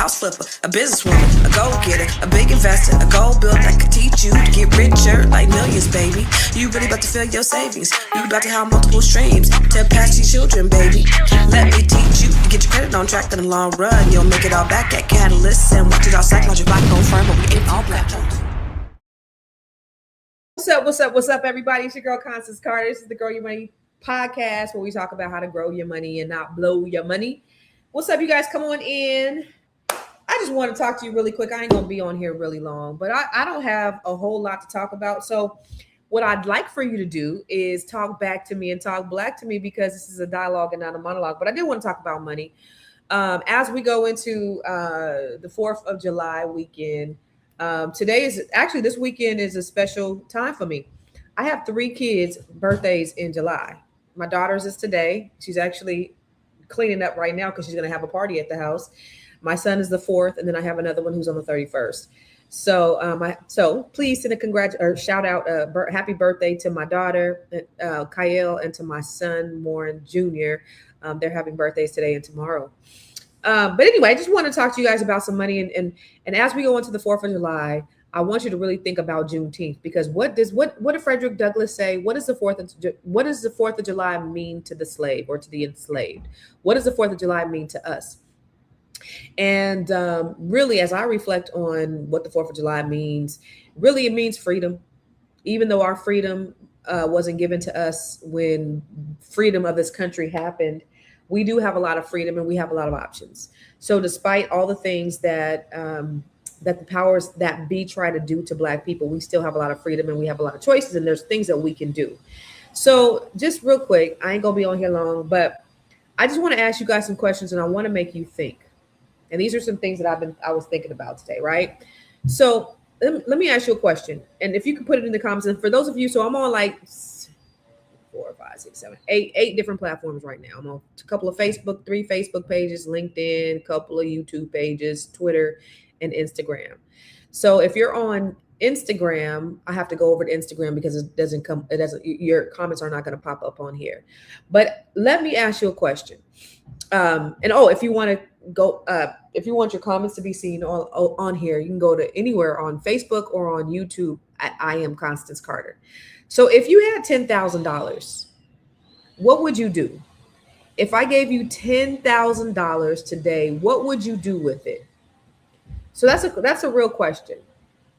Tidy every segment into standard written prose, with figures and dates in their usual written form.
house flipper, a businesswoman, a go-getter, a big investor, a gold builder that could teach you to get richer like millions, baby. You really about to fill your savings. You about to have multiple streams to pass your children, baby. Let me teach you to get your credit on track in the long run. You'll make it all back at Catalyst and watch it all psychology black on firm, but we ain't all platforms. What's up, everybody? It's your girl, Constance Carter. This is the Grow Your Money podcast where we talk about how to grow your money and not blow your money. What's up, you guys? Come on in. I just want to talk to you really quick. I ain't going to be on here really long, but I don't have a whole lot to talk about. So what I'd like for you to do is talk back to me and talk black to me, because this is a dialogue and not a monologue. But I do want to talk about money. As we go into the 4th of July weekend, this weekend is a special time for me. I have 3 kids' birthdays in July. My daughter's is today. She's actually cleaning up right now because she's going to have a party at the house. My son is the 4th, and then I have another one who's on the 31st. So please send a shout out, happy birthday to my daughter, Kyle, and to my son, Warren Jr. They're having birthdays today and tomorrow. But anyway, I just want to talk to you guys about some money. And as we go into the 4th of July, I want you to really think about Juneteenth, because what did Frederick Douglass say? What does the 4th of July mean to the slave or to the enslaved? What does the 4th of July mean to us? And really, as I reflect on what the 4th of July means, really it means freedom. Even though our freedom wasn't given to us when freedom of this country happened, we do have a lot of freedom and we have a lot of options. So despite all the things that the powers that be try to do to Black people, we still have a lot of freedom and we have a lot of choices, and there's things that we can do. So just real quick, I ain't gonna be on here long, but I just want to ask you guys some questions and I want to make you think. And these are some things that I was thinking about today, right? So let me ask you a question. And if you could put it in the comments, and for those of you, so I'm on like 4, 5, 6, 7, 8 different platforms right now. I'm on a couple of 3 Facebook pages, LinkedIn, a couple of YouTube pages, Twitter, and Instagram. So if you're on Instagram, I have to go over to Instagram because your comments are not going to pop up on here. But let me ask you a question. If you want to go, if you want your comments to be seen on here, you can go to anywhere on Facebook or on YouTube at I am Constance Carter. So if you had $10,000, what would you do? If I gave you $10,000 today, what would you do with it? So that's a real question.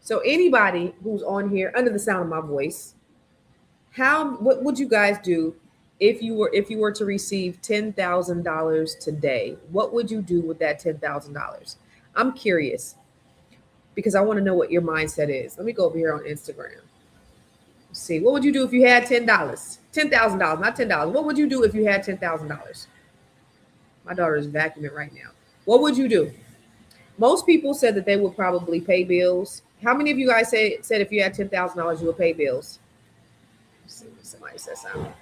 So anybody who's on here under the sound of my voice, what would you guys do if you were to receive $10,000 today? What would you do with that $10,000? I'm curious because I want to know what your mindset is. Let me go over here on Instagram. Let's see, what would you do if you had $10,000, not $10? What would you do if you had $10,000? My daughter is vacuuming right now. What would you do? Most people said that they would probably pay bills. How many of you guys said if you had $10,000, you would pay bills? Let's see, somebody said something.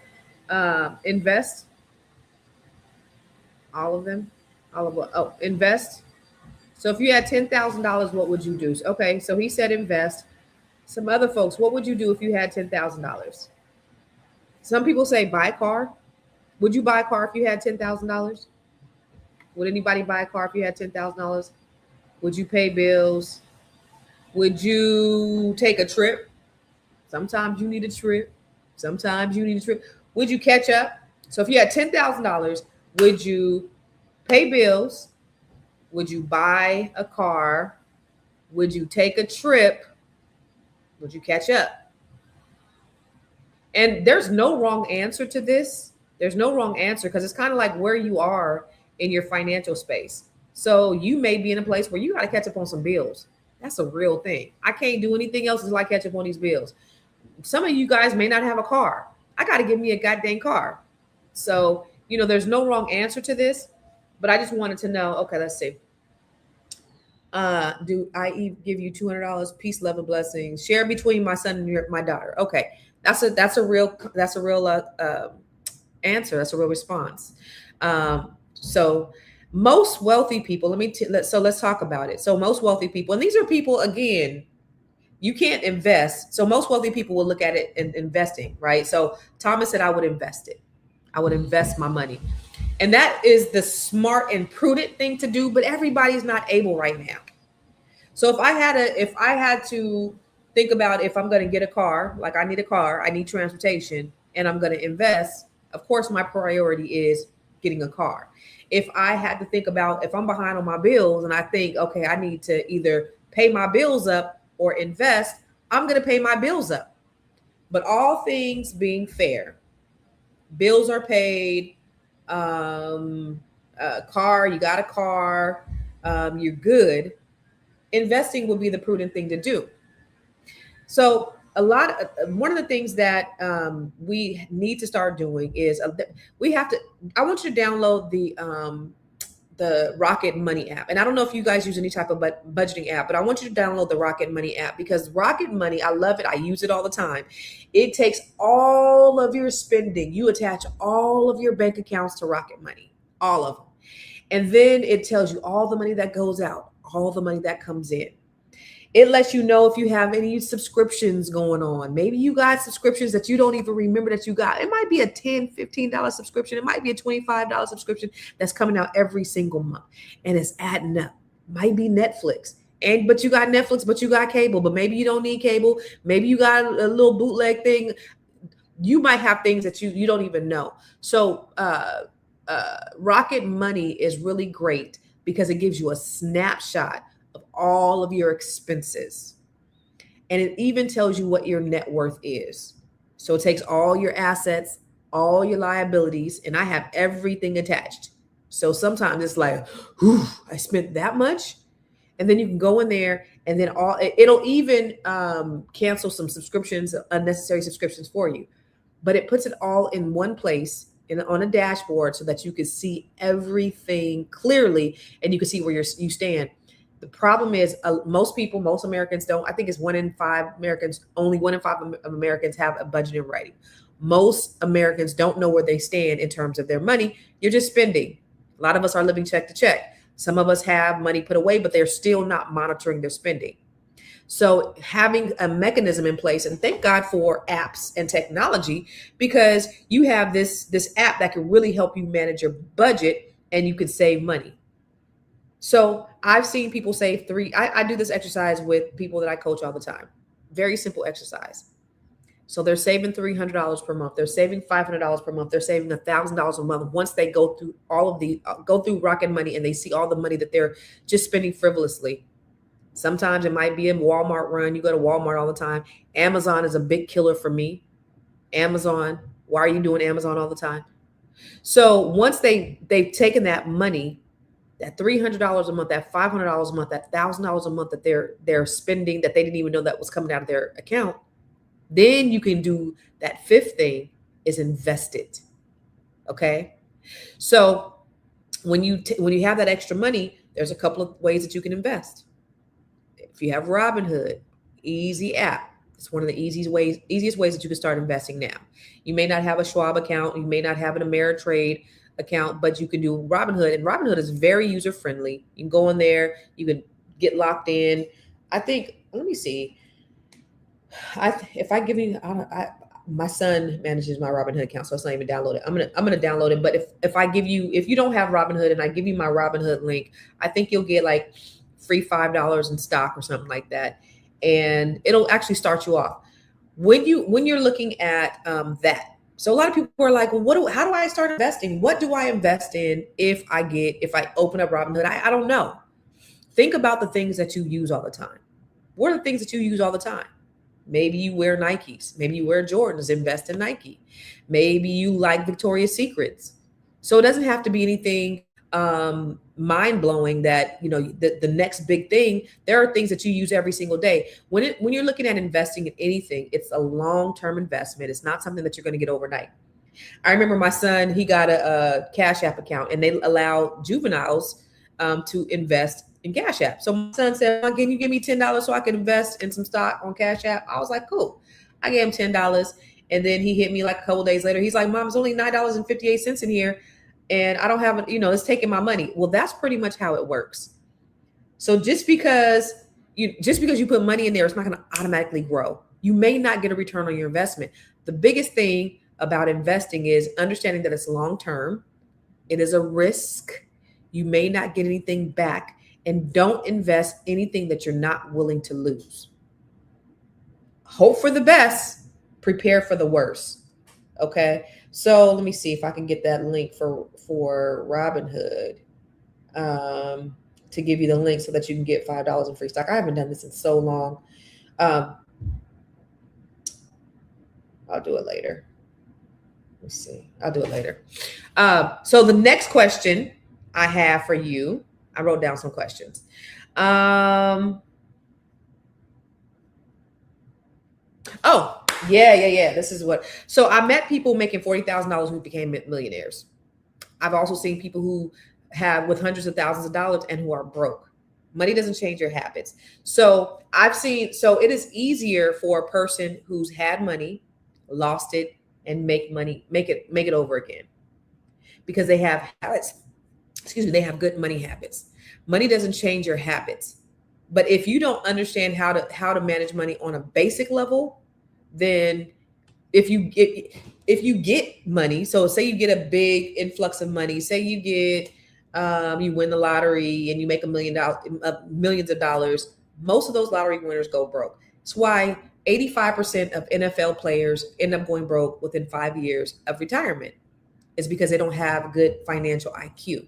Invest. All of them. Invest. So if you had $10,000, what would you do? Okay, so he said invest. Some other folks, what would you do if you had $10,000? Some people say buy a car. Would you buy a car if you had $10,000? Would anybody buy a car if you had $10,000? Would you pay bills? Would you take a trip? Sometimes you need a trip. Would you catch up? So if you had $10,000, would you pay bills? Would you buy a car? Would you take a trip? Would you catch up? And there's no wrong answer to this. There's no wrong answer because it's kind of like where you are in your financial space. So you may be in a place where you got to catch up on some bills. That's a real thing. I can't do anything else until I catch up on these bills. Some of you guys may not have a car. I got to give me a goddamn car. So, there's no wrong answer to this, but I just wanted to know, okay, let's see. Do I give you $200? Peace, love, and blessings. Share between my son and my daughter. Okay. That's a real answer. That's a real response. So most wealthy people, let's talk about it. So most wealthy people, and these are people, again, you can't invest. So most wealthy people will look at it in investing, right? So Thomas said, I would invest it. I would invest my money. And that is the smart and prudent thing to do, but everybody's not able right now. So if I had to think about if I'm going to get a car, like I need a car, I need transportation, and I'm going to invest, of course my priority is getting a car. If I had to think about if I'm behind on my bills and I think, okay, I need to either pay my bills up or invest, I'm going to pay my bills up. But all things being fair, bills are paid, car, you got a car, you're good. Investing would be the prudent thing to do. So one of the things that we need to start doing is we have to. I want you to download the Rocket Money app, and I don't know if you guys use any type of budgeting app, but I want you to download the Rocket Money app because Rocket Money, I love it. I use it all the time. It takes all of your spending. You attach all of your bank accounts to Rocket Money, all of them, and then it tells you all the money that goes out, all the money that comes in. It lets you know if you have any subscriptions going on. Maybe you got subscriptions that you don't even remember that you got. It might be a $10, $15 subscription. It might be a $25 subscription that's coming out every single month. And it's adding up. Might be Netflix. But you got Netflix, but you got cable. But maybe you don't need cable. Maybe you got a little bootleg thing. You might have things that you don't even know. So Rocket Money is really great because it gives you a snapshot of all of your expenses. And it even tells you what your net worth is. So it takes all your assets, all your liabilities, and I have everything attached. So sometimes it's like, whew, I spent that much. And then you can go in there and then it'll even cancel some subscriptions, unnecessary subscriptions for you. But it puts it all in one place on a dashboard so that you can see everything clearly and you can see where you stand. The problem is most Americans don't. I think it's 1 in 5 Americans, only 1 in 5 Americans have a budget in writing. Most Americans don't know where they stand in terms of their money. You're just spending. A lot of us are living check to check. Some of us have money put away, but they're still not monitoring their spending. So having a mechanism in place, and thank God for apps and technology, because you have this app that can really help you manage your budget and you can save money. So I've seen people save I do this exercise with people that I coach all the time. Very simple exercise. So they're saving $300 per month. They're saving $500 per month. They're saving $1,000 a month. Once they go through go through Rocket Money and they see all the money that they're just spending frivolously. Sometimes it might be a Walmart run. You go to Walmart all the time. Amazon is a big killer for me. Amazon. Why are you doing Amazon all the time? So once they've taken that money, that $300 a month, that $500 a month, that $1,000 a month that they're spending that they didn't even know that was coming out of their account, then you can do that fifth thing is invest it. Okay. So when you have that extra money, there's a couple of ways that you can invest. If you have Robinhood, easy app. It's one of the easiest ways that you can start investing now. You may not have a Schwab account. You may not have an Ameritrade account, but you can do Robinhood, and Robinhood is very user friendly. You can go in there, you can get locked in. I think, let me see. If I give you, my son manages my Robinhood account, so it's not even downloaded. I'm gonna download it. But if you don't have Robinhood and I give you my Robinhood link, I think you'll get like free $5 in stock or something like that, and it'll actually start you off when you're looking at that. So a lot of people are like, well, how do I start investing? What do I invest in if I open up Robinhood? I don't know. Think about the things that you use all the time. What are the things that you use all the time? Maybe you wear Nikes. Maybe you wear Jordans. Invest in Nike. Maybe you like Victoria's Secrets. So it doesn't have to be anything mind-blowing that, the next big thing. There are things that you use every single day. When you're looking at investing in anything, it's a long-term investment. It's not something that you're going to get overnight. I remember my son, he got a Cash App account, and they allow juveniles to invest in Cash App. So my son said, can you give me $10 so I can invest in some stock on Cash App? I was like, cool. I gave him $10. And then he hit me like a couple days later. He's like, Mom, it's only $9.58 in here. And I don't have, it's taking my money. Well, that's pretty much how it works. So just because you put money in there, it's not going to automatically grow. You may not get a return on your investment. The biggest thing about investing is understanding that it's long-term. It is a risk. You may not get anything back, and don't invest anything that you're not willing to lose. Hope for the best, prepare for the worst. Okay. So let me see if I can get that link for Robinhood, to give you the link so that you can get $5 in free stock. I haven't done this in so long. I'll do it later. Let's see. I'll do it later. So the next question I have for you, I wrote down some questions. Oh, yeah. This is what. So I met people making $40,000 who became millionaires. I've also seen people who have with hundreds of thousands of dollars and who are broke. Money doesn't change your habits. So it is easier for a person who's had money, lost it, and make it over again, because they have habits. They have good money habits. Money doesn't change your habits. But if you don't understand how to manage money on a basic level, then if you get money, so say you get a big influx of money, say you get you win the lottery and you make $1 million, millions of dollars, most of those lottery winners go broke. That's why 85% of NFL players end up going broke within 5 years of retirement. It's because they don't have good financial IQ.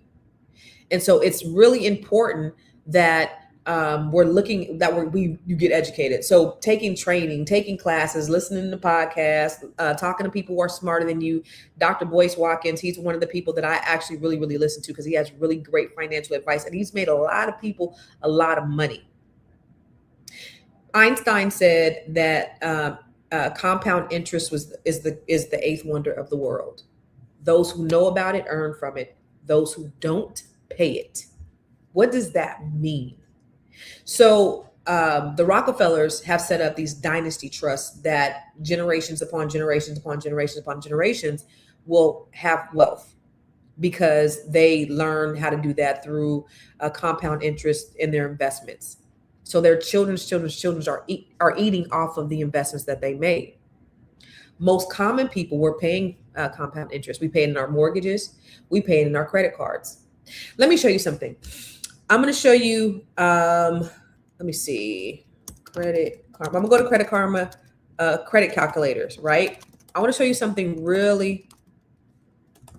And so it's really important that you get educated. So taking training, taking classes, listening to podcasts, talking to people who are smarter than you. Dr. Boyce Watkins, he's one of the people that I actually really, really listen to because he has really great financial advice, and he's made a lot of people a lot of money. Einstein said that compound interest is the eighth wonder of the world. Those who know about it earn from it. Those who don't, pay it. What does that mean? So the Rockefellers have set up these dynasty trusts that generations upon generations upon generations upon generations will have wealth, because they learn how to do that through compound interest in their investments. So their children's are eating off of the investments that they made. Most common people were paying compound interest. We pay it in our mortgages. We pay it in our credit cards. Let me show you something. I'm going to show you, let me see, Credit Karma. I'm going to go to Credit Karma, credit calculators, right? I want to show you something really,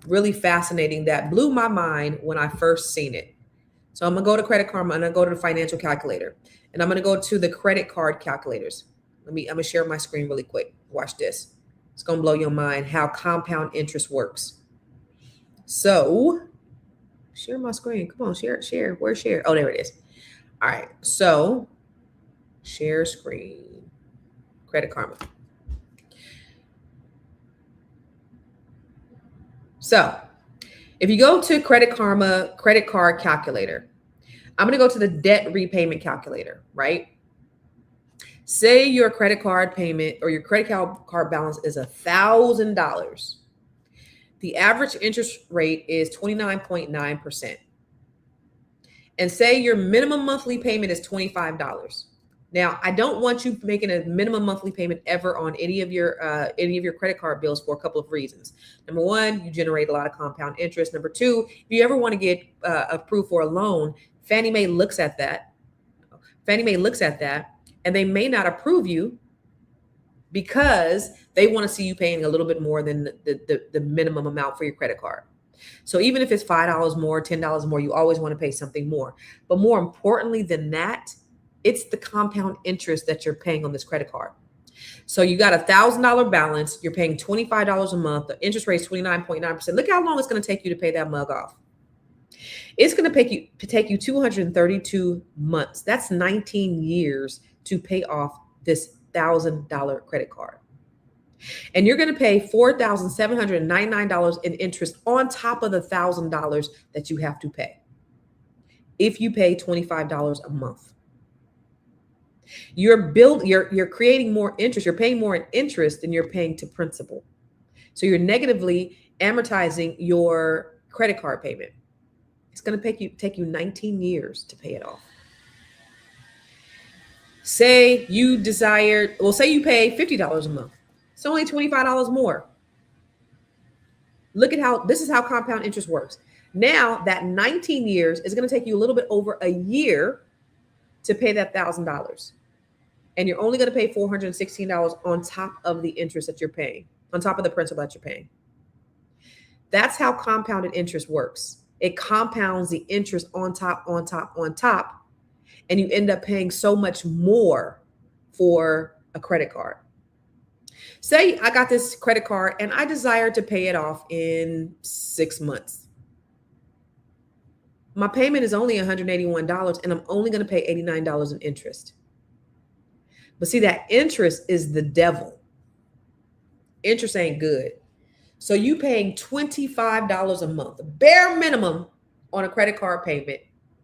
really fascinating that blew my mind when I first seen it. So I'm going to go to Credit Karma and I'm going to go to the financial calculator, and I'm going to go to the credit card calculators. I'm going to share my screen really quick. Watch this. It's going to blow your mind how compound interest works. So share my screen. Come on, share. Where's share? Oh, there it is. All right. So share screen, Credit Karma. So if you go to Credit Karma credit card calculator, I'm going to go to the debt repayment calculator, right? Say your credit card payment or your credit card balance is $1,000. The average interest rate is 29.9%. And say your minimum monthly payment is $25. Now, I don't want you making a minimum monthly payment ever on any of your credit card bills for a couple of reasons. Number one, you generate a lot of compound interest. Number two, if you ever want to get approved for a loan, Fannie Mae looks at that. And they may not approve you because they want to see you paying a little bit more than the minimum amount for your credit card. So even if it's $5 more, $10 more, you always want to pay something more. But more importantly than that, it's the compound interest that you're paying on this credit card. So you got $1,000 balance. You're paying $25 a month. The interest rate is 29.9%. Look how long it's going to take you to pay that mug off. It's going to take you 232 months. That's 19 years to pay off this $1,000 credit card. And you're going to pay $4,799 in interest on top of the $1,000 that you have to pay if you pay $25 a month. You're creating more interest. You're paying more in interest than you're paying to principal. So you're negatively amortizing your credit card payment. It's going to take you 19 years to pay it off. Say you pay $50 a month. It's only $25 more. Look at this is how compound interest works. Now that 19 years is going to take you a little bit over a year to pay that $1,000. And you're only going to pay $416 on top of the interest that you're paying, on top of the principal that you're paying. That's how compounded interest works. It compounds the interest on top, on top, on top, and you end up paying so much more for a credit card. Say I got this credit card and I desire to pay it off in 6 months. My payment is only $181 and I'm only going to pay $89 in interest. But see, that interest is the devil. Interest ain't good. So you paying $25 a month, bare minimum, on a credit card payment.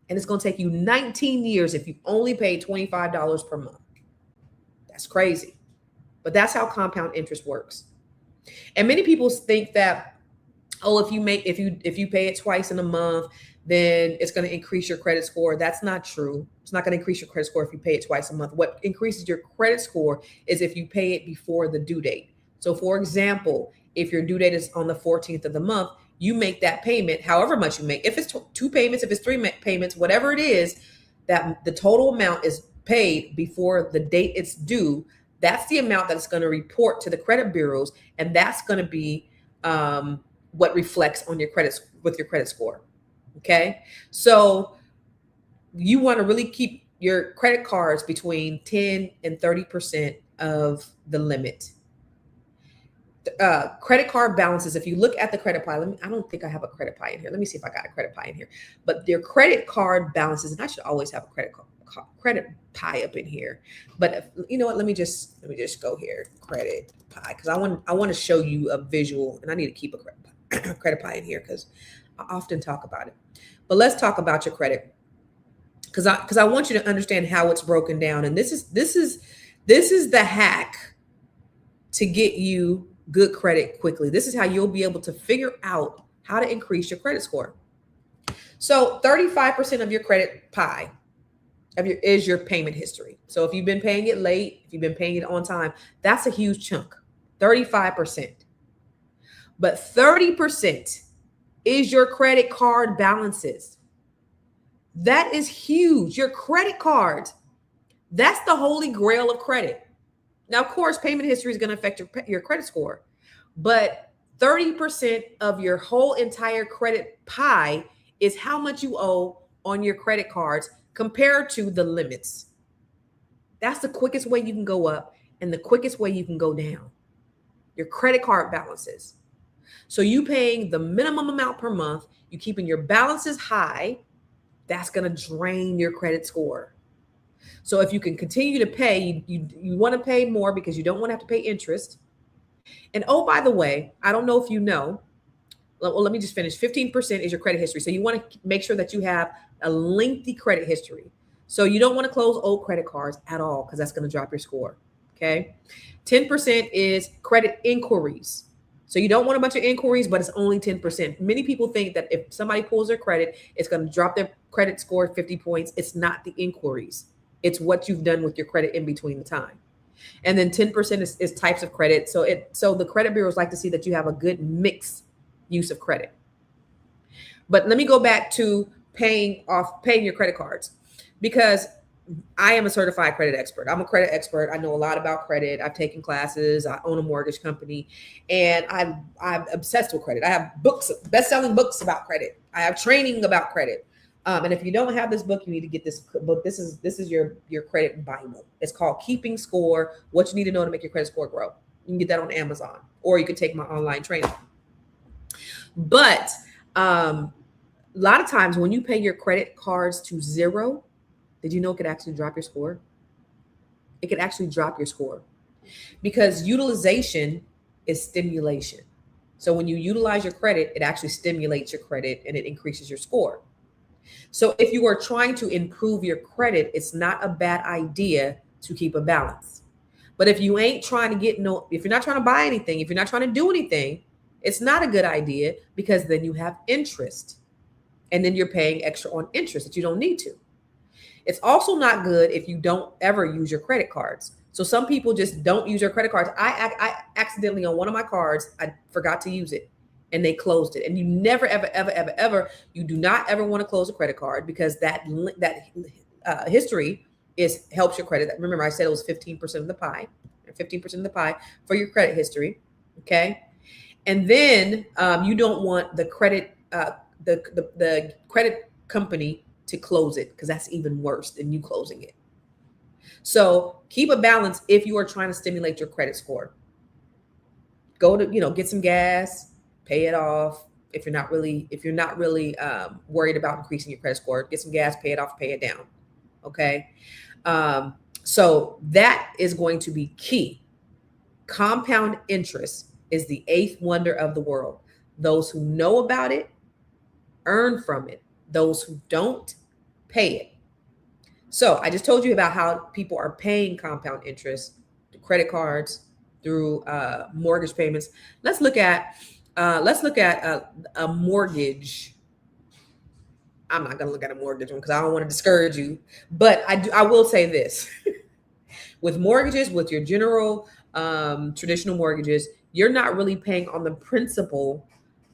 And it's going to take you 19 years if you only pay $25 per month. That's crazy. But that's how compound interest works. And many people think that, oh, if you pay it twice in a month, then it's going to increase your credit score. That's not true. It's not going to increase your credit score if you pay it twice a month. What increases your credit score is if you pay it before the due date. So for example, if your due date is on the 14th of the month, you make that payment, however much you make. If it's 2 payments, if it's 3 payments, whatever it is, that the total amount is paid before the date it's due. That's the amount that's going to report to the credit bureaus, and that's going to be what reflects on your credit with your credit score. Okay, so you want to really keep your credit cards between 10 and 30% of the limit. Credit card balances, if you look at the credit pie, I don't think I have a credit pie in here. Let me see if I got a credit pie in here. But your credit card balances, and I should always have a credit pie up in here. But you know what? Let me just go here, credit pie, because I want to show you a visual, and I need to keep a credit pie in here because I often talk about it. But let's talk about your credit, because I want you to understand how it's broken down, and this is the hack to get you good credit quickly. This is how you'll be able to figure out how to increase your credit score. So 35% of your credit pie is your payment history. So if you've been paying it late, if you've been paying it on time, that's a huge chunk, 35%. But 30% is your credit card balances. That is huge. Your credit cards, that's the holy grail of credit. Now, of course, payment history is going to affect your credit score, but 30% of your whole entire credit pie is how much you owe on your credit cards compared to the limits. That's the quickest way you can go up and the quickest way you can go down. Your credit card balances. So you paying the minimum amount per month, you keeping your balances high, that's going to drain your credit score. So if you can continue to pay, you want to pay more because you don't want to have to pay interest. And oh, by the way, I don't know if you know, well, let me just finish. 15% is your credit history. So you want to make sure that you have a lengthy credit history. So you don't want to close old credit cards at all because that's going to drop your score. Okay. 10% is credit inquiries. So you don't want a bunch of inquiries, but it's only 10%. Many people think that if somebody pulls their credit, it's going to drop their credit score 50 points. It's not the inquiries. It's what you've done with your credit in between the time. And then 10% is types of credit. So the credit bureaus like to see that you have a good mixed use of credit. But let me go back to paying your credit cards, because I am a certified credit expert. I'm a credit expert. I know a lot about credit. I've taken classes. I own a mortgage company, and I'm obsessed with credit. I have books, best-selling books about credit. I have training about credit. And if you don't have this book, you need to get this book. This is your credit Bible. It's called Keeping Score: What You Need to Know to Make Your Credit Score Grow. You can get that on Amazon, or you can take my online training. But a lot of times when you pay your credit cards to zero, did you know it could actually drop your score? It could actually drop your score, because utilization is stimulation. So when you utilize your credit, it actually stimulates your credit and it increases your score. So if you are trying to improve your credit, it's not a bad idea to keep a balance. But if you ain't trying to if you're not trying to buy anything, if you're not trying to do anything, it's not a good idea, because then you have interest and then you're paying extra on interest that you don't need to. It's also not good if you don't ever use your credit cards. So some people just don't use their credit cards. I accidentally, on one of my cards, I forgot to use it. and they closed it. And you never, ever, ever, ever, ever, you do not ever want to close a credit card because that history helps your credit. Remember, I said it was 15% of the pie, 15% of the pie for your credit history. Okay. And then you don't want the credit, the credit company to close it, because that's even worse than you closing it. So keep a balance if you are trying to stimulate your credit score. Go to, get some gas, pay it off. If you're not really worried about increasing your credit score, get some gas, pay it off, pay it down. Okay. So that is going to be key. Compound interest is the eighth wonder of the world. Those who know about it earn from it. Those who don't, pay it. So I just told you about how people are paying compound interest through credit cards, through mortgage payments. Let's look at a mortgage. I'm not going to look at a mortgage one because I don't want to discourage you, but I will say this. With mortgages, with your general traditional mortgages, you're not really paying on the principal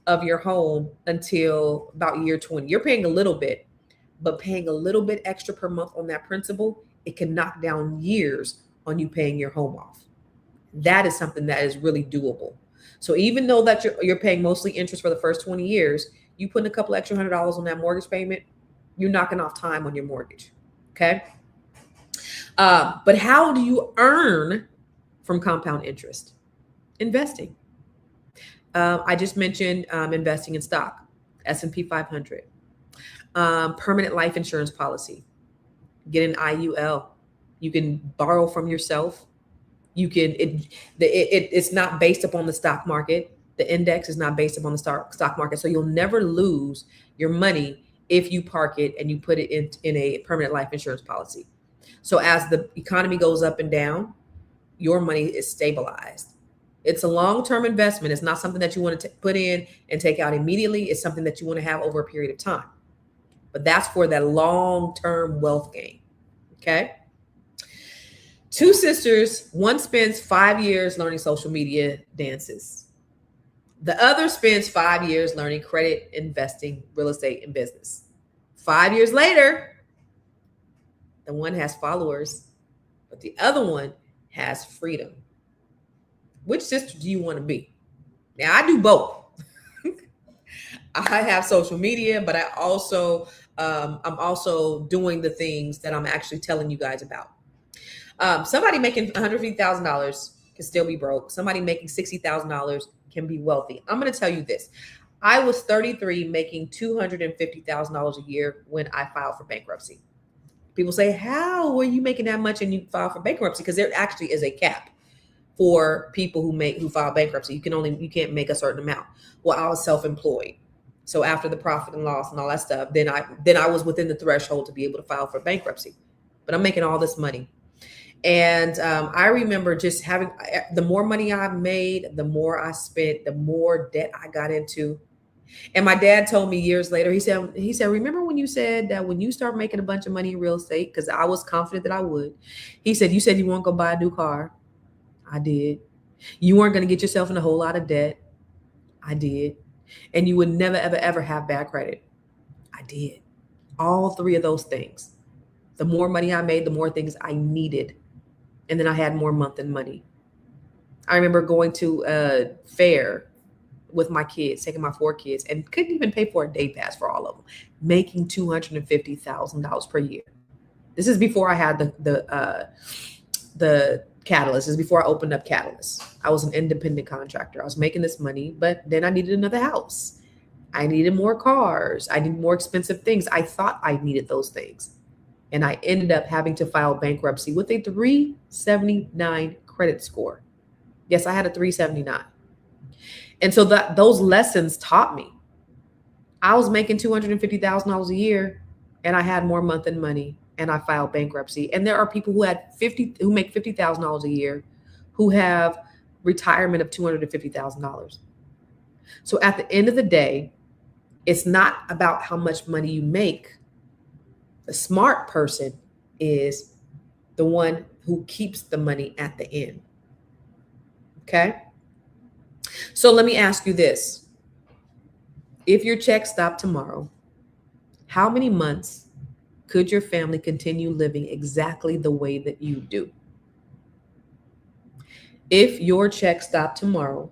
of your home until about year 20. You're paying a little bit, but paying a little bit extra per month on that principal, it can knock down years on you paying your home off. That is something that is really doable. So even though that you're paying mostly interest for the first 20 years, you put a couple extra $100 on that mortgage payment, you're knocking off time on your mortgage. Okay. But how do you earn from compound interest? Investing. I just mentioned investing in stock, S&P 500, permanent life insurance policy, get an IUL. You can borrow from yourself. You can, it's not based upon the stock market. The index is not based upon the stock market. So you'll never lose your money if you park it and you put it in a permanent life insurance policy. So as the economy goes up and down, your money is stabilized. It's a long-term investment. It's not something that you want to put in and take out immediately. It's something that you want to have over a period of time. But that's for that long-term wealth gain. Okay. Two sisters, one spends 5 years learning social media dances. The other spends 5 years learning credit, investing, real estate, and business. 5 years later, the one has followers, but the other one has freedom. Which sister do you want to be? Now, I do both. I have social media, but I'm also doing the things that I'm actually telling you guys about. Somebody making $150,000 can still be broke. Somebody making $60,000 can be wealthy. I'm going to tell you this. I was 33 making $250,000 a year when I filed for bankruptcy. People say, how were you making that much and you filed for bankruptcy? Because there actually is a cap for people who file bankruptcy. You can't make a certain amount. Well, I was self-employed. So after the profit and loss and all that stuff, then I was within the threshold to be able to file for bankruptcy. But I'm making all this money. And I remember just having, the more money I made, the more I spent, the more debt I got into. And my dad told me years later, he said, remember when you said that when you start making a bunch of money in real estate, because I was confident that I would, he said, you said you weren't going to buy a new car. I did. You weren't going to get yourself in a whole lot of debt. I did. And you would never, ever, ever have bad credit. I did. All three of those things. The more money I made, the more things I needed. And then I had more month-end money. I remember going to a fair with my kids, taking my 4 kids, and couldn't even pay for a day pass for all of them, making $250,000 per year. This is before I had the Catalyst. This is before I opened up Catalyst. I was an independent contractor. I was making this money, but then I needed another house. I needed more cars. I needed more expensive things. I thought I needed those things. And I ended up having to file bankruptcy with a 379 credit score. Yes, I had a 379. And so those lessons taught me. I was making $250,000 a year and I had more month-end money and I filed bankruptcy. And there are people who make $50,000 a year who have retirement of $250,000. So at the end of the day, it's not about how much money you make. The smart person is the one who keeps the money at the end. Okay. So let me ask you this. If your check stopped tomorrow, how many months could your family continue living exactly the way that you do? If your check stopped tomorrow,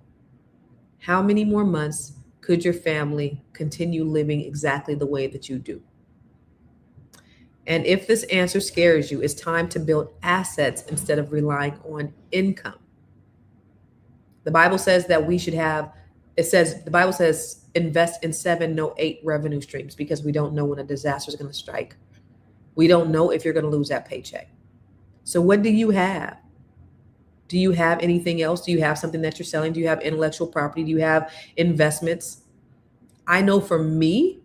how many more months could your family continue living exactly the way that you do? And if this answer scares you, it's time to build assets instead of relying on income. The Bible says that we should have, the Bible says invest in 7, no 8 revenue streams, because we don't know when a disaster is going to strike. We don't know if you're going to lose that paycheck. So what do you have? Do you have anything else? Do you have something that you're selling? Do you have intellectual property? Do you have investments? I know for me,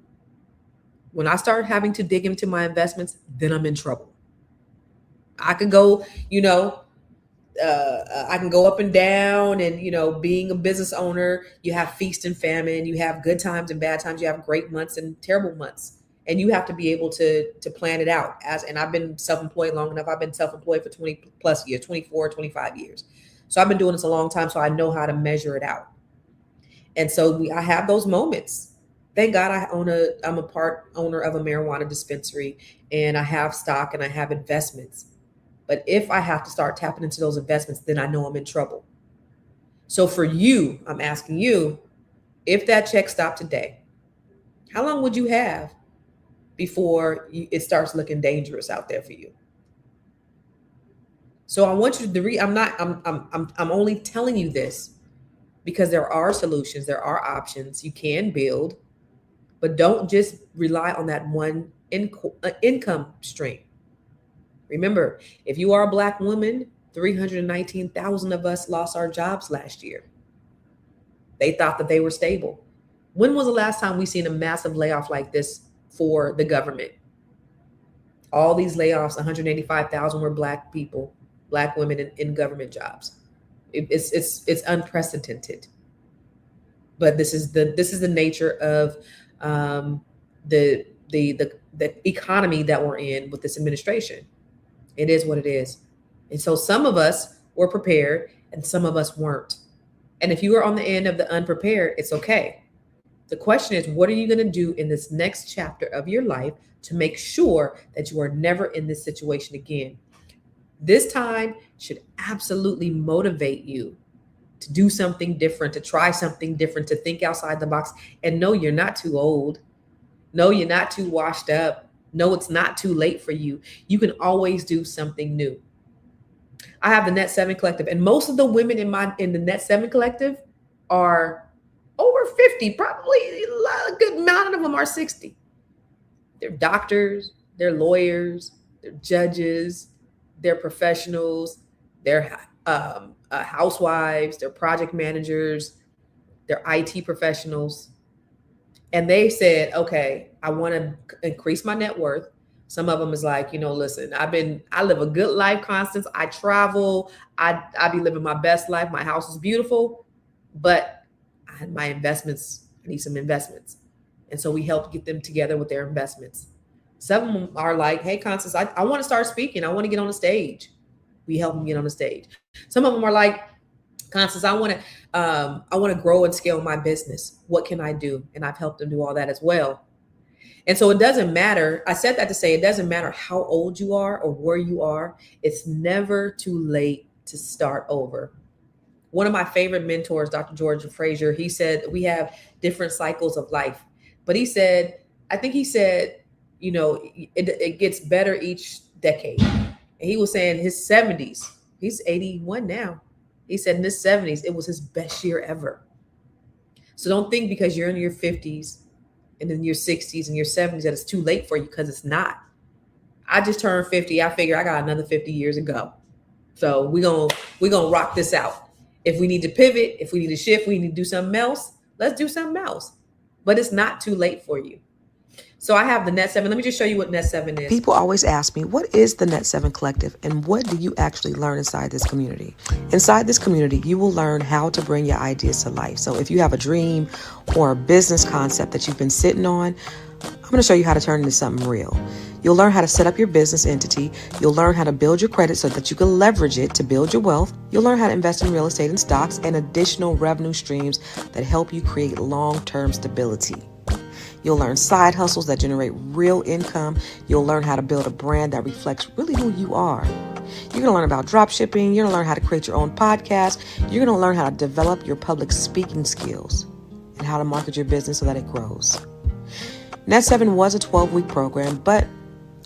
when I start having to dig into my investments, then I'm in trouble. I could go, I can go up and down, and being a business owner, you have feast and famine, you have good times and bad times, you have great months and terrible months, and you have to be able to plan it out. And I've been self-employed long enough. I've been self-employed for 20 plus years, 24, 25 years. So I've been doing this a long time, so I know how to measure it out. And so I have those moments. Thank God I'm a part owner of a marijuana dispensary, and I have stock and I have investments. But if I have to start tapping into those investments, then I know I'm in trouble. So for you, I'm asking you, if that check stopped today, how long would you have before it starts looking dangerous out there for you? So I want you to I'm only telling you this because there are solutions, there are options. You can build, but don't just rely on that one income stream. Remember, if you are a Black woman, 319,000 of us lost our jobs last year. They thought that they were stable. When was the last time we seen a massive layoff like this for the government? All these layoffs, 185,000 were Black people, Black women in government jobs. It's unprecedented. But this is the nature of the economy that we're in with this administration. It is what it is. And so some of us were prepared and some of us weren't. And if you are on the end of the unprepared, it's okay. The question is, what are you going to do in this next chapter of your life to make sure that you are never in this situation again? This time should absolutely motivate you to do something different, to try something different, to think outside the box. And no, you're not too old. No, you're not too washed up. No, it's not too late for you. You can always do something new. I have the Net 7 Collective, and most of the women in the Net 7 Collective are over 50, probably a good amount of them are 60. They're doctors, they're lawyers, they're judges, they're professionals, they're housewives, they're project managers, they're IT professionals. And they said, okay, I want to increase my net worth. Some of them is like, listen, I live a good life, Constance. I travel. I be living my best life. My house is beautiful, but I need some investments. And so we helped get them together with their investments. Some of them are like, hey, Constance, I want to start speaking. I want to get on the stage. We help them get on the stage. Some of them are like, Constance, I want to grow and scale my business. What can I do? And I've helped them do all that as well. And so it doesn't matter. I said that to say it doesn't matter how old you are or where you are. It's never too late to start over. One of my favorite mentors, Dr. George Fraser, he said we have different cycles of life. But he said, it gets better each decade. And he was saying his 70s, he's 81 now. He said in his 70s, it was his best year ever. So don't think because you're in your 50s and in your 60s and your 70s that it's too late for you, because it's not. I just turned 50. I figure I got another 50 years to go. So we're gonna rock this out. If we need to pivot, if we need to shift, we need to do something else, let's do something else. But it's not too late for you. So I have the Net 7. Let me just show you what Net 7 is. People always ask me, what is the Net 7 Collective and what do you actually learn inside this community? Inside this community, you will learn how to bring your ideas to life. So if you have a dream or a business concept that you've been sitting on, I'm going to show you how to turn it into something real. You'll learn how to set up your business entity. You'll learn how to build your credit so that you can leverage it to build your wealth. You'll learn how to invest in real estate and stocks and additional revenue streams that help you create long-term stability. You'll learn side hustles that generate real income. You'll learn how to build a brand that reflects really who you are. You're going to learn about drop shipping. You're going to learn how to create your own podcast. You're going to learn how to develop your public speaking skills and how to market your business so that it grows. Net7 was a 12-week program, but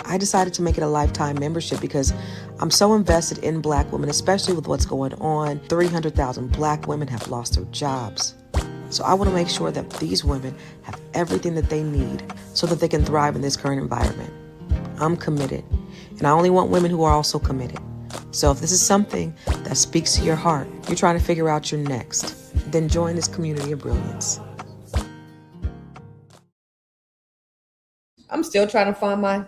I decided to make it a lifetime membership because I'm so invested in Black women, especially with what's going on. 300,000 Black women have lost their jobs. So I want to make sure that these women have everything that they need so that they can thrive in this current environment. I'm committed, and I only want women who are also committed. So if this is something that speaks to your heart, you're trying to figure out your next, then join this community of brilliance. I'm still trying to find my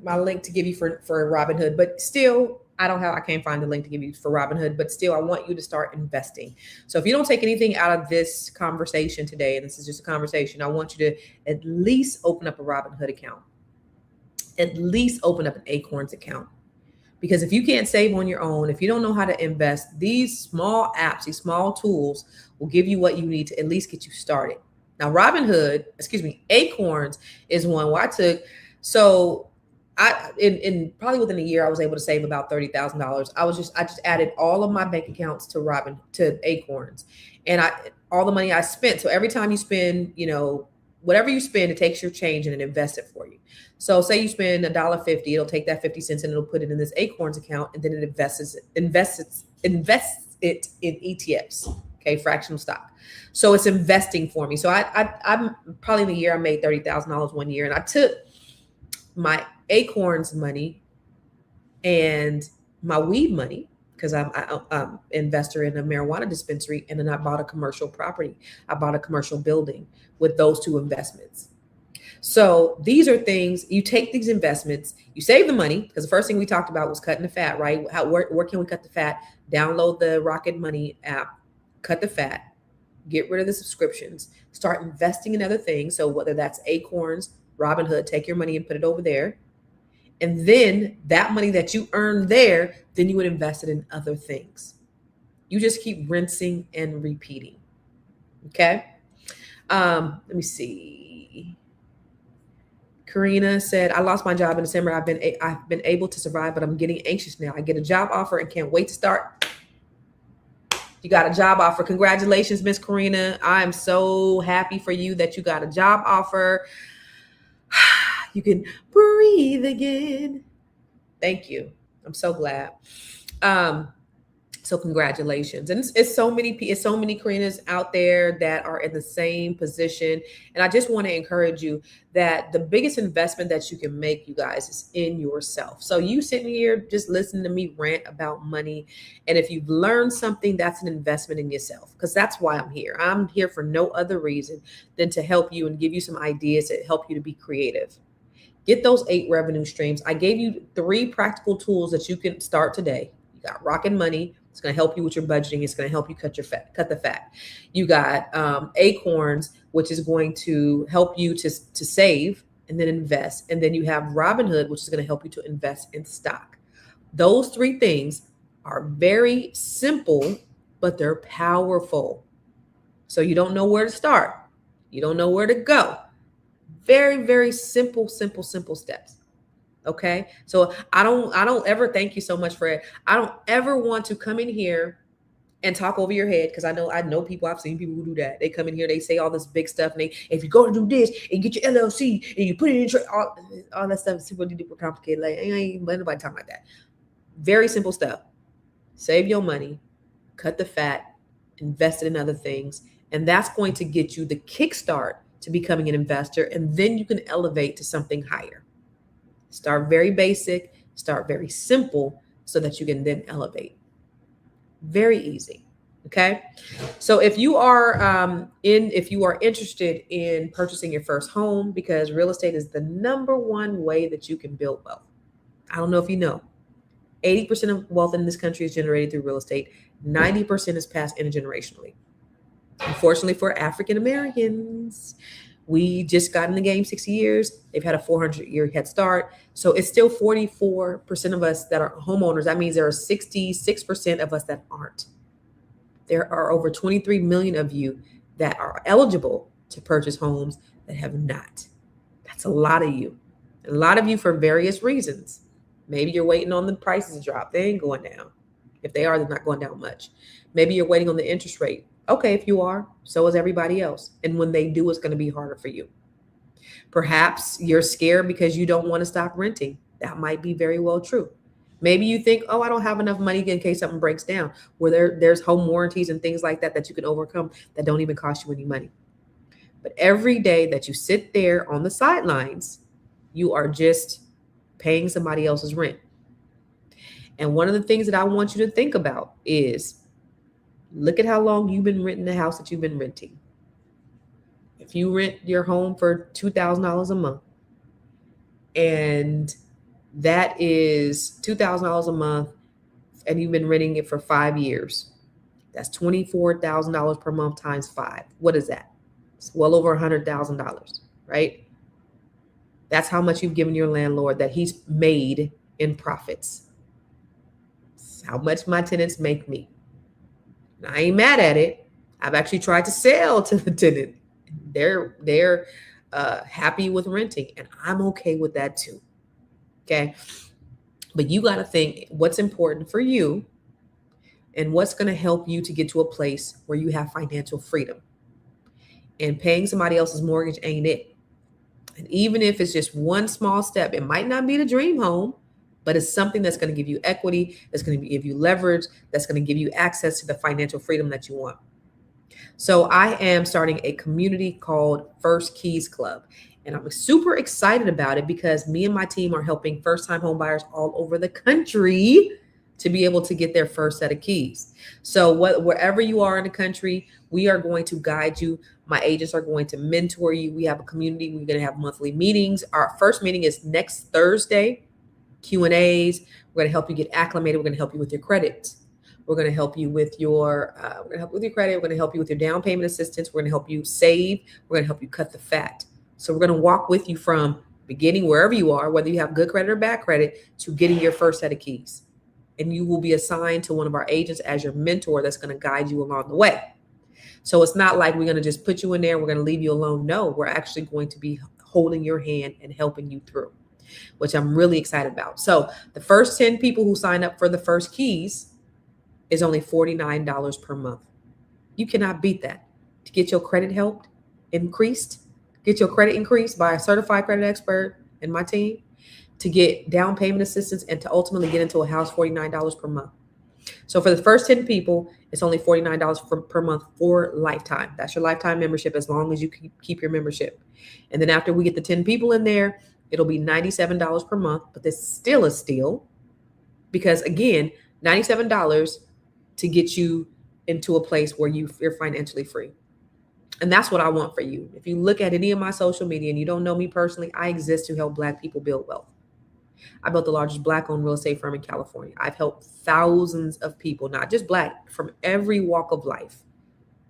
my link to give you for Robinhood, but still I can't find the link to give you for Robinhood, but still I want you to start investing. So if you don't take anything out of this conversation today, and this is just a conversation, I want you to at least open up a Robinhood account. At least open up an Acorns account. Because if you can't save on your own, if you don't know how to invest, these small apps, these small tools will give you what you need to at least get you started. Now, Acorns is one where in probably within a year, I was able to save about $30,000. I just added all of my bank accounts to Acorns, and all the money I spent. So every time you spend, whatever you spend, it takes your change and it invests it for you. So say you spend $1.50, it'll take that 50 cents and it'll put it in this Acorns account, and then it invests it in ETFs, okay, fractional stock. So it's investing for me. So I'm probably in the year I made $30,000 one year, and I took my Acorns money and my weed money, because I'm an investor in a marijuana dispensary, and then I bought a commercial property. I bought a commercial building with those two investments. So these are things, you take these investments, you save the money, because the first thing we talked about was cutting the fat, right? Where can we cut the fat? Download the Rocket Money app, cut the fat, get rid of the subscriptions, start investing in other things. So whether that's Acorns, Robinhood, take your money and put it over there. And then that money that you earn there, then you would invest it in other things. You just keep rinsing and repeating. Okay. Let me see. Karina said, I lost my job in December. I've been able to survive, but I'm getting anxious now. I get a job offer and can't wait to start. You got a job offer. Congratulations, Miss Karina. I'm so happy for you that you got a job offer. You can breathe again. Thank you. I'm so glad. So congratulations. And it's so many Karinas out there that are in the same position. And I just want to encourage you that the biggest investment that you can make, you guys, is in yourself. So you sitting here just listening to me rant about money. And if you've learned something, that's an investment in yourself, because that's why I'm here. I'm here for no other reason than to help you and give you some ideas that help you to be creative. Get those 8 revenue streams. I gave you 3 practical tools that you can start today. You got Rocket Money. It's going to help you with your budgeting. It's going to help you cut the fat. You got Acorns, which is going to help you to save and then invest. And then you have Robinhood, which is going to help you to invest in stock. Those 3 things are very simple, but they're powerful. So you don't know where to start. You don't know where to go. Very, very simple steps. Okay. So I don't ever, thank you so much, Fred. I don't ever want to come in here and talk over your head, because I know people, I've seen people who do that. They come in here, they say all this big stuff, and if you go to do this and get your LLC and you put it in all that stuff is super duper complicated. Like, ain't nobody talking like that. Very simple stuff. Save your money, cut the fat, invest it in other things, and that's going to get you the kickstart to becoming an investor, and then you can elevate to something higher. Start very basic, start very simple, so that you can then elevate. Very easy. Okay. So if you are interested in purchasing your first home, because real estate is the #1 way that you can build wealth. I don't know if you know, 80% of wealth in this country is generated through real estate. 90% is passed intergenerationally. Unfortunately for African Americans, we just got in the game 60 years. They've had a 400-year head start. So it's still 44% of us that are homeowners. That means there are 66% of us that aren't. There are over 23 million of you that are eligible to purchase homes that have not. That's a lot of you. A lot of you for various reasons. Maybe you're waiting on the prices to drop. They ain't going down. If they are, they're not going down much. Maybe you're waiting on the interest rate. Okay, if you are, so is everybody else. And when they do, it's going to be harder for you. Perhaps you're scared because you don't want to stop renting. That might be very well true. Maybe you think, oh, I don't have enough money in case something breaks down. Where there's home warranties and things like that that you can overcome that don't even cost you any money. But every day that you sit there on the sidelines, you are just paying somebody else's rent. And one of the things that I want you to think about is look at how long you've been renting the house that you've been renting. If you rent your home for $2,000 a month, and that is $2,000 a month, and you've been renting it for 5 years, that's $24,000 per month times 5. What is that? It's well over $100,000, right? That's how much you've given your landlord that he's made in profits. It's how much my tenants make me. And I ain't mad at it. I've actually tried to sell to the tenant. They're happy with renting, and I'm okay with that too. Okay. But you got to think what's important for you and what's going to help you to get to a place where you have financial freedom. And paying somebody else's mortgage ain't it. And even if it's just one small step, it might not be the dream home, but it's something that's going to give you equity, that's going to give you leverage, that's going to give you access to the financial freedom that you want. So I am starting a community called First Keys Club. And I'm super excited about it because me and my team are helping first-time home buyers all over the country to be able to get their first set of keys. So wherever you are in the country, we are going to guide you. My agents are going to mentor you. We have a community. We're going to have monthly meetings. Our first meeting is next Thursday, Q&As. We're going to help you get acclimated. We're going to help you with your credit. We're going to help you with your credit. We're going to help you with your down payment assistance. We're going to help you save. We're going to help you cut the fat. So we're going to walk with you from beginning wherever you are, whether you have good credit or bad credit, to getting your first set of keys. And you will be assigned to one of our agents as your mentor that's going to guide you along the way. So it's not like we're going to just put you in there, we're going to leave you alone. No, we're actually going to be holding your hand and helping you through, which I'm really excited about. So the first 10 people who sign up for the first keys is only $49 per month. You cannot beat that. To get your credit increased by a certified credit expert and my team, to get down payment assistance, and to ultimately get into a house, $49 per month. So for the first 10 people, it's only $49 per month for lifetime. That's your lifetime membership as long as you keep your membership. And then after we get the 10 people in there, it'll be $97 per month, but this still a steal because, again, $97 to get you into a place where you're financially free. And that's what I want for you. If you look at any of my social media and you don't know me personally, I exist to help Black people build wealth. I built the largest Black-owned real estate firm in California. I've helped thousands of people, not just Black, from every walk of life,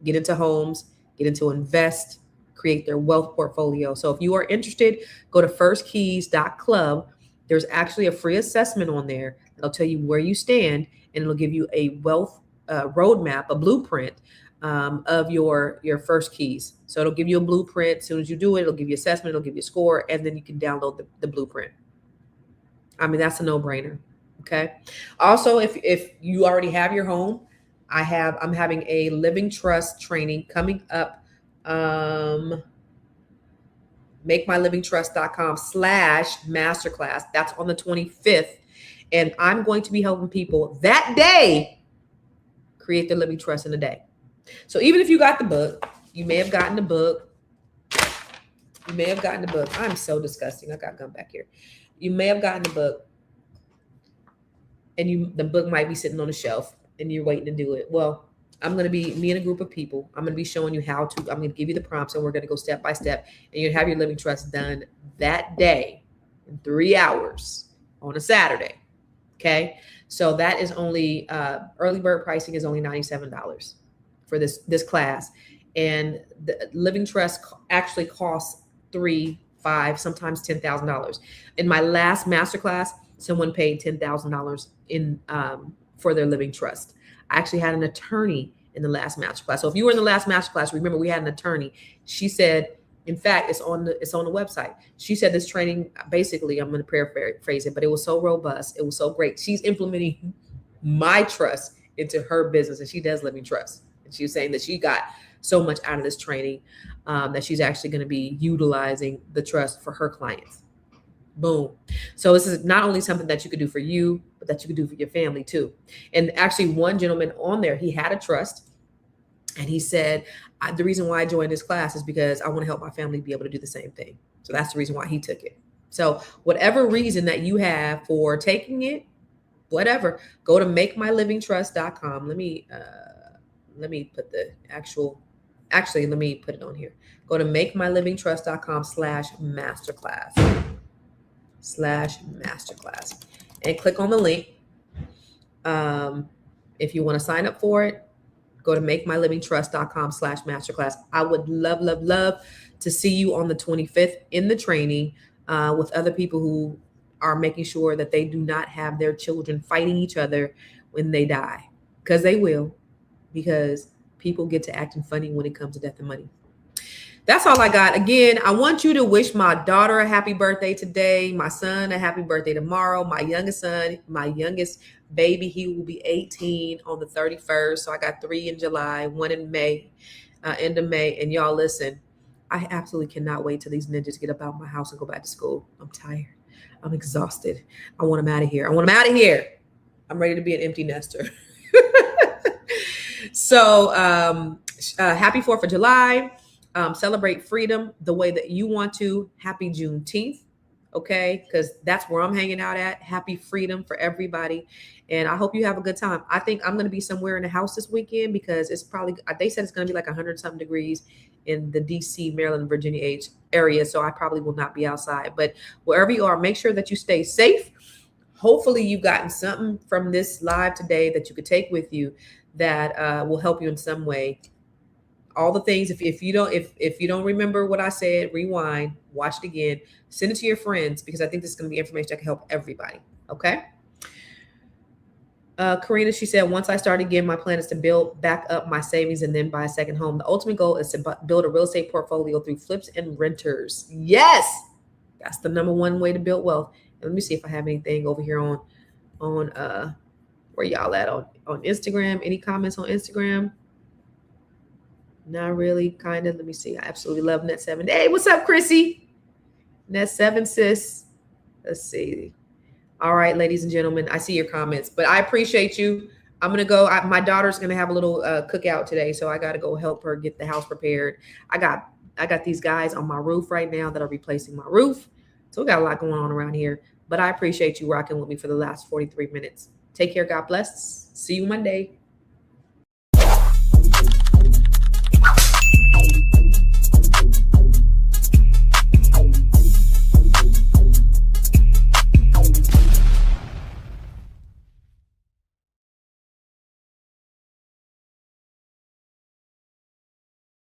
get into homes, get into invest, create their wealth portfolio. So if you are interested, go to firstkeys.club. There's actually a free assessment on there that'll tell you where you stand, and it'll give you a wealth roadmap, a blueprint of your first keys. So it'll give you a blueprint. As soon as you do it, it'll give you assessment, it'll give you a score, and then you can download the blueprint. I mean, that's a no-brainer. Okay. Also, if you already have your home, I'm having a living trust training coming up. MakeMyLivingTrust.com/masterclass. That's on the 25th. And I'm going to be helping people that day create their living trust in a day. So even if you got the book, you may have gotten the book. I'm so disgusting. I got gum back here. You may have gotten the book, and the book might be sitting on the shelf and you're waiting to do it. Well, I'm going to be, me and a group of people, I'm going to be showing you how to, I'm going to give you the prompts, and we're going to go step by step, and you'll have your living trust done that day in 3 hours on a Saturday. Okay. So that is only, early bird pricing is only $97 for this class. And the living trust actually costs $3,000, $5,000, sometimes $10,000. In my last masterclass, someone paid $10,000 in for their living trust. I actually had an attorney in the last masterclass. So if you were in the last masterclass, remember we had an attorney. She said In fact, it's on the website. She said this training, basically, I'm going to paraphrase it, but it was so robust. It was so great. She's implementing my trust into her business, and she does Living Trust. And she was saying that she got so much out of this training that she's actually going to be utilizing the trust for her clients. Boom. So this is not only something that you could do for you, but that you could do for your family too. And actually, one gentleman on there, he had a trust. And he said, the reason why I joined this class is because I want to help my family be able to do the same thing. So that's the reason why he took it. So whatever reason that you have for taking it, whatever, go to makemylivingtrust.com. Let me put the actually, let me put it on here. Go to makemylivingtrust.com/masterclass and click on the link. If you want to sign up for it, go to makemylivingtrust.com/masterclass. I would love to see you on the 25th in the training with other people who are making sure that they do not have their children fighting each other when they die, because they will, because people get to acting funny when it comes to death and money. That's all I got. Again, I want you to wish my daughter a happy birthday today, my son a happy birthday tomorrow, my youngest son, my youngest baby, he will be 18 on the 31st. So I got 3 in July, 1 in May, end of May. And y'all listen, I absolutely cannot wait till these ninjas get up out of my house and go back to school. I'm tired. I'm exhausted. I want them out of here. I'm ready to be an empty nester. So happy 4th of July. Celebrate freedom the way that you want to. Happy Juneteenth. Okay, because that's where I'm hanging out at. Happy freedom for everybody. And I hope you have a good time. I think I'm going to be somewhere in the house this weekend because it's probably, they said it's going to be like 100-something degrees in the DC, Maryland, Virginia area. So I probably will not be outside. But wherever you are, make sure that you stay safe. Hopefully you've gotten something from this live today that you could take with you that will help you in some way. All the things, if you don't remember what I said, rewind, watch it again, send it to your friends, because I think this is going to be information that can help everybody. Okay. Karina, she said, once I start again, my plan is to build back up my savings and then buy a second home. The ultimate goal is to build a real estate portfolio through flips and renters. Yes, that's the number one way to build wealth. And let me see if I have anything over here on where y'all at on Instagram. Any comments on Instagram? Not really, kind of. Let me see. I absolutely love Net7. Hey, what's up, Chrissy? Net7, sis. Let's see. All right, ladies and gentlemen, I see your comments, but I appreciate you. I'm going to go. My daughter's going to have a little cookout today, so I got to go help her get the house prepared. I got these guys on my roof right now that are replacing my roof. So we got a lot going on around here, but I appreciate you rocking with me for the last 43 minutes. Take care. God bless. See you Monday.